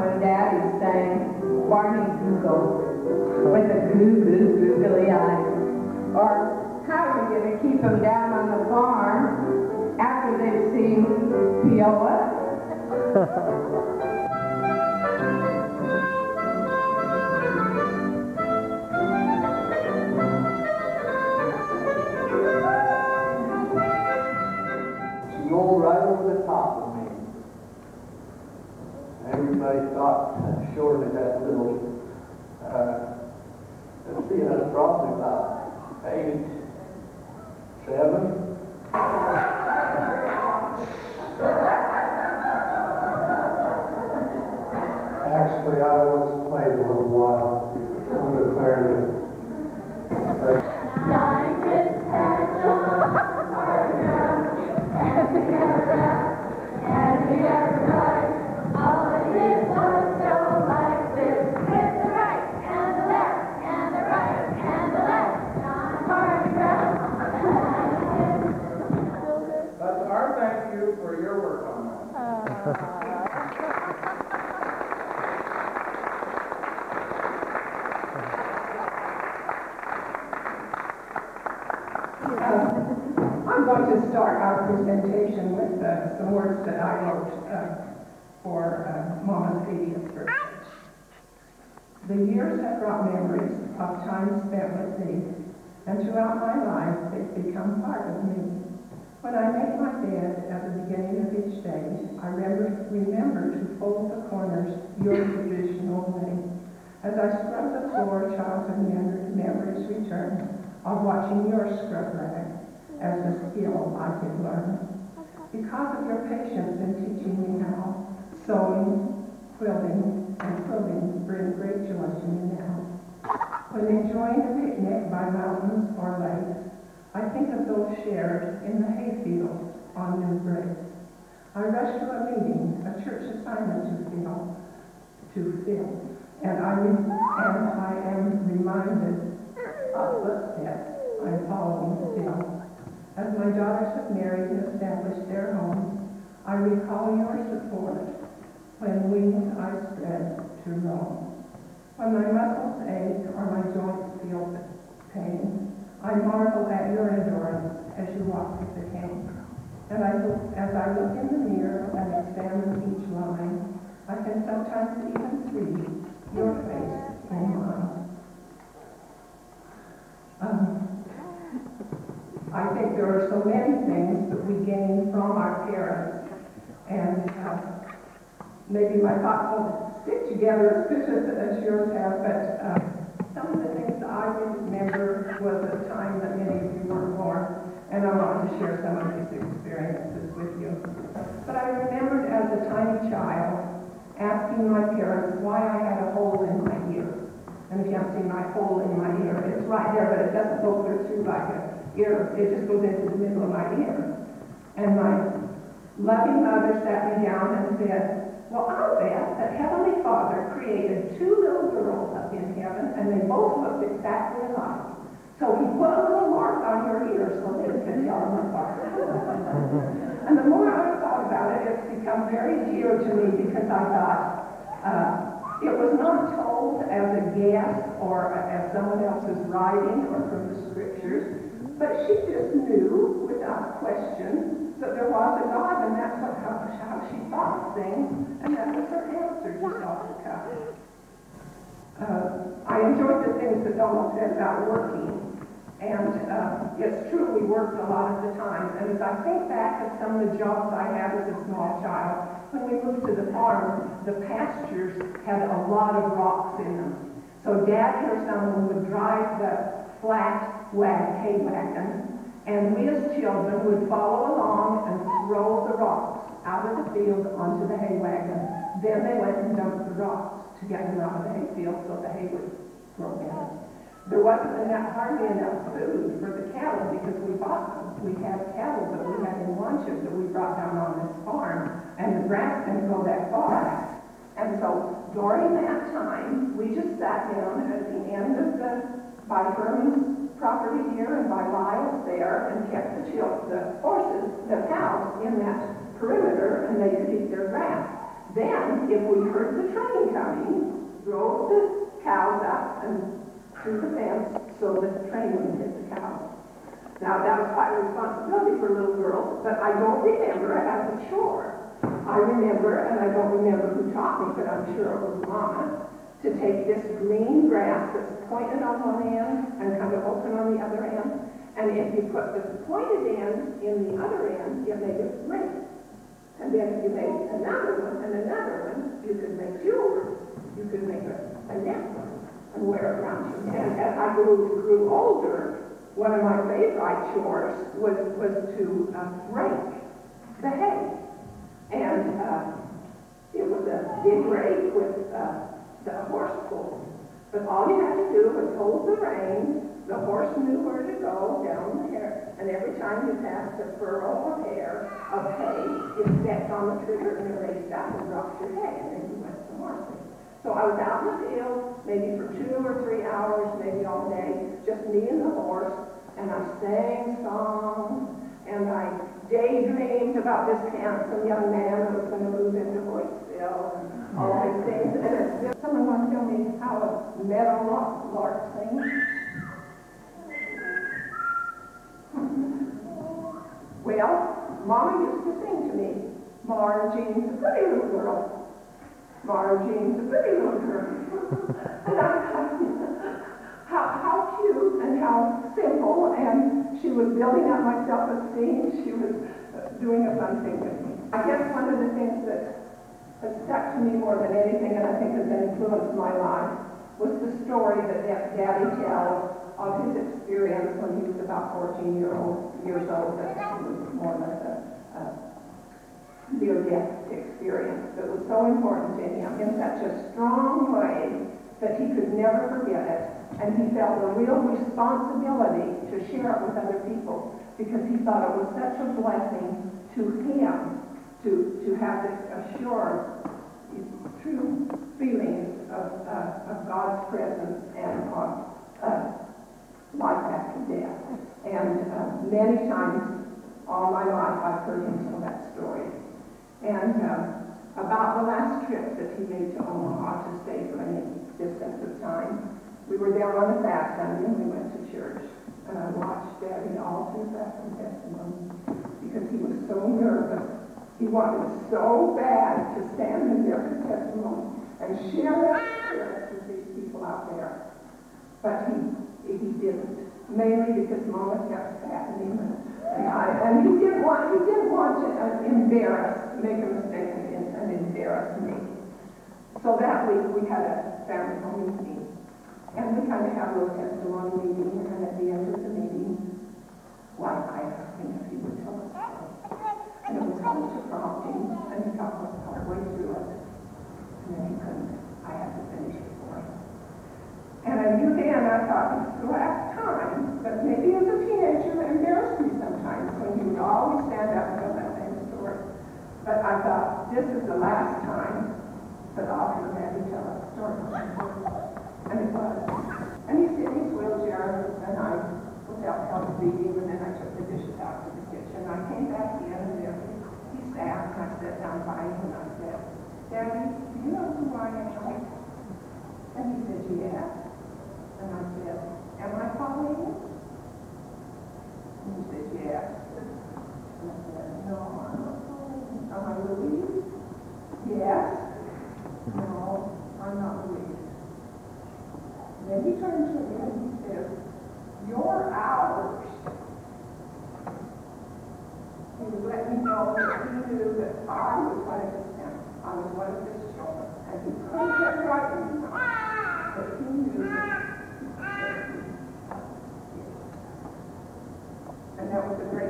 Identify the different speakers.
Speaker 1: when Daddy sang Barney Google with the googly eyes. Or how are you going to keep them down on the farm after they've seen Peola?
Speaker 2: She rolled right over the top of me. Everybody thought short of that little, let's see, that's probably about 8, 7. Actually, I was played a little while on the clarinet.
Speaker 3: That's our thank you for your work on that.
Speaker 4: I'm going to start our presentation with some words that I wrote for Mama's 80th birthday. The years have brought memories of time spent with thee, and throughout my life they've become part of me. When I make my bed at the beginning of each day, I remember to fold the corners your traditional way. As I scrub the floor, childhood memories return of watching your scrub rag as a skill I could learn. Because of your patience in teaching me how, sewing, quilting, and quilting bring great joy to me now. When enjoying a picnic by mountains or lakes, I think of those shared in the hayfields on New Breaks. I rush to a meeting, a church assignment to fill, and I am reminded of footsteps I'm following still. As my daughters have married and established their homes, I recall your support when wings I spread to roam. When my muscles ache or my joints feel pain, I marvel at your endurance as you walk with the cane. And as I look in the mirror and examine each line, I can sometimes even see your face in mine. I think there are so many things that we gain from our parents, and maybe my thoughts won't stick together as good as yours have, but some of the things that I remember was a time that many of you weren't born, and I wanted to share some of these experiences with you. But I remembered as a tiny child asking my parents why I had a hole in my ear. And if you haven't seen my hole in my ear, it's right there, but it doesn't go through like an ear. It just goes into the middle of my ear. And my loving mother sat me down and said, well, I'll bet that Heavenly Father created 2 little girls up in heaven, and they both looked exactly alike. So he put a little mark on your ear so they could tell them apart. And the more I thought about it, it's become very dear to me because I thought, it was not told as a guess or as someone else's writing or from the scriptures, but she just knew without question that there was a God, and that's how she thought things, and that was her answer just off the cuff. I enjoyed the things that Donald said about working, and it's true we worked a lot of the time, and as I think back to some of the jobs I had as a small child, when we moved to the farm, the pastures had a lot of rocks in them. So Dad or someone would drive the flat hay wagon, and we as children would follow along and throw the rocks out of the field onto the hay wagon. Then they went and dumped the rocks to get them out of the hay field so the hay would grow better. There wasn't hardly enough food for the cattle because we bought them. We had cattle that we had in lunches that we brought down on this farm, and the grass didn't go that far. And so during that time, we just sat down at the end of by Herman's property here and by Lyle's there, and kept the horses, the cows in that perimeter, and they could eat their grass. Then, if we heard the train coming, drove the cows up and through the fence so that the train wouldn't hit the cows. Now, that was quite a responsibility for little girls, but I don't remember it as a chore. I remember, and I don't remember who taught me, but I'm sure it was Mama, to take this green grass that's pointed on one end and kind of open on the other end, and if you put the pointed end in the other end, you made it ring. And then if you made another one and another one, you could make jewelry. You could make a necklace and wear it around your neck. And as I grew older, one of my favorite chores was to rake the hay. And it was a big rake with the horse pull. But all you had to do was hold the reins. The horse knew where to go down there, and every time you passed a furrow or hair of hay, you stepped on the trigger and you raised up and dropped your hay, and then you went to market. So I was out in the field, maybe for 2 or 3 hours, maybe all day, just me and the horse, and I sang songs, and I daydreamed about this handsome young man that was going to move into Hoytsville, and all these things. And someone want to tell me how a meadowlark sings? Well, Mama used to sing to me, Margie's a pretty little girl. Margie's a pretty little girl. And how cute and how simple, and she was building up my self-esteem. She was doing a fun thing with me. I guess one of the things that has stuck to me more than anything, and I think has influenced my life, was the story that Daddy tells of his experience when he was about 14 years old, that was more or less a near-death experience that was so important to him in such a strong way that he could never forget it, and he felt a real responsibility to share it with other people because he thought it was such a blessing to him to have this assured, true feelings of God's presence and of life after death. And many times, all my life, I've heard him tell that story. And about the last trip that he made to Omaha to stay for any distance of time, we were there on a fast Sunday and we went to church. And I watched Daddy all through that testimony because he was so nervous. He wanted so bad to stand in there for testimony and share that experience with these people out there. But he didn't, mainly because Mama kept fattening him, and he didn't want to make a mistake and embarrass me. So that week we had a family home meeting, and we kind of had a little testimony meeting, and at the end of the meeting, I asked him if he would tell us story. And it was called to prompting, and he got us partway through it, and then he couldn't. I had to finish it for him. And I knew then, I thought, it's the last time, but maybe as a teenager it embarrassed me sometimes when he would always stand up and tell that same story. But I thought, this is the last time that I'll hear Daddy tell that story. And it was. And he's in his wheelchair, and I was out help feeding, and then I took the dishes out to the kitchen. I came back in, and there he sat, and I sat down by him, and I said, Daddy, do you know who I am? And he said, yes. And I said, am I Pauline? And he said, yes. And I said, no, I'm not Pauline. Am I Louise? Yes. No, I'm not Louise. And then he turned to me and he said, you're ours. He was letting me know that he knew that I was one of his parents. I was one of his children. And he couldn't get right in his mind, but he knew that. And that was a great